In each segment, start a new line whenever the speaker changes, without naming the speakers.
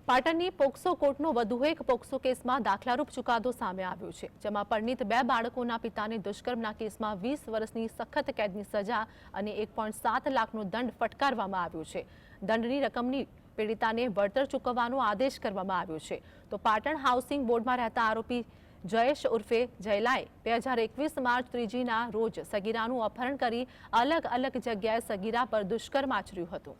પાટણની પોક્સો કોર્ટનો વધુ એક પોક્સો કેસમાં દાખલારૂપ ચુકાદો સામે આવ્યો છે, જેમાં પરિણીત 2 બાળકોના પિતાને દુષ્કર્મના કેસમાં 20 વર્ષની સખત કેદની સજા અને 1.7 લાખનો દંડ ફટકારવામાં આવ્યો છે. દંડની રકમની પીડિતાને વળતર ચૂકવવાનો આદેશ કરવામાં આવ્યો છે. તો પાટણ હાઉસિંગ બોર્ડમાં રહેતા આરોપી જયેશ ઉર્ફે જયલાએ 2021 માર્ચ 3ના રોજ સગીરાનું અપહરણ કરી અલગ અલગ જગ્યાએ સગીરા પર દુષ્કર્મ આચર્યું હતું.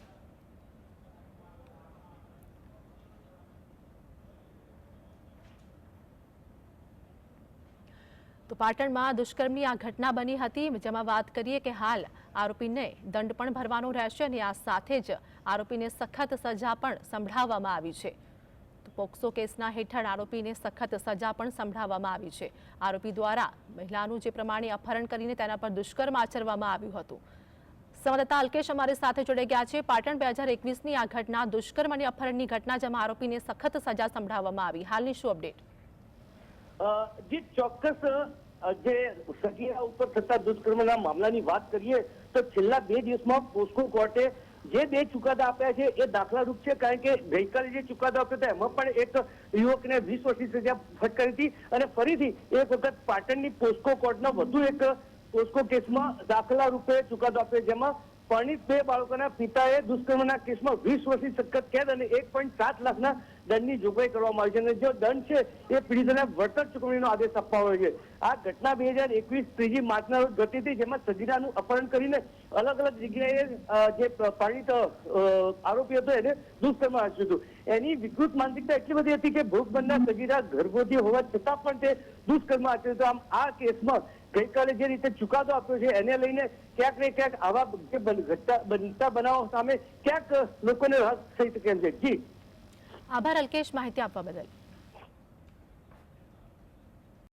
તો પાટણમાં દુષ્કર્મની આ ઘટના બની હતી, જેમાં વાત કરીએ કે હાલ આરોપીને દંડ પણ ભરવાનો રહેશે અને આ સાથે જ આરોપીને સખત સજા પણ સંભળાવવામાં આવી છે. તો પોક્સો કેસના હેઠળ આરોપીને સખત સજા પણ સંભળાવવામાં આવી છે. આરોપી દ્વારા મહિલાનું જે પ્રમાણે અપહરણ કરીને તેના પર દુષ્કર્મ આચરવામાં આવ્યું હતું. સંવાદદાતા અલ્કેશ અમારી સાથે જોડાઈ ગયા છે. પાટણ 2021ની આ ઘટના દુષ્કર્મ અને અપહરણની ઘટના, જેમાં આરોપીને સખત સજા સંભળાવવામાં આવી. હાલની શું અપડેટ?
જે ચોક્કસ જે સગીરા ઉપર થતા દુષ્કર્મના મામલાની વાત કરીએ તો છેલ્લા 2 દિવસમાં પોસ્કો કોર્ટે જે 2 ચુકાદા આપ્યા છે એ દાખલારૂપ છે. કારણ કે ગઈકાલે જે ચુકાદો આપ્યો હતો એમાં પણ એક યુવકને 20 વર્ષની સજા ફટકારી હતી અને ફરીથી એક વખત પાટણની પોસ્કો કોર્ટના વધુ એક પોસ્કો કેસમાં દાખલા રૂપે ચુકાદો આપ્યો, જેમાં પરિણીત 2 બાળકોના પિતાએ દુષ્કર્મના કેસમાં 20 વર્ષની સખત કેદ અને 1.7 લાખના દંડની જોગવાઈ કરવામાં આવી છે. અને જો દંડ છે એ પીડિતાને વળતર ચૂકવણીનો આદેશ આપવામાં આવ્યો છે. આ ઘટના 2021 3 માર્ચના રોજ ઘટી હતી, જેમાં સગીરાનું અપહરણ કરીને અલગ અલગ જગ્યાએ જે પરિણીત આરોપી હતો એને દુષ્કર્મ આચર્યું હતું. એની વિકૃત માનસિકતા એટલી બધી હતી કે ભોગ બનનાર સગીરા ગર્ભવતી હોવા છતાં પણ તે દુષ્કર્મ આચર્યું હતું. આમ આ કેસમાં ગઈકાલે જે રીતે ચુકાદો આપ્યો છે એને લઈને ક્યાંક ને ક્યાંક આવા બનતા બનાવો સામે ક્યાંક લોકોને રાહત થઈ શકે એમ છે. જી
આભાર અલ્કેશ, માહિતી આપવા બદલ.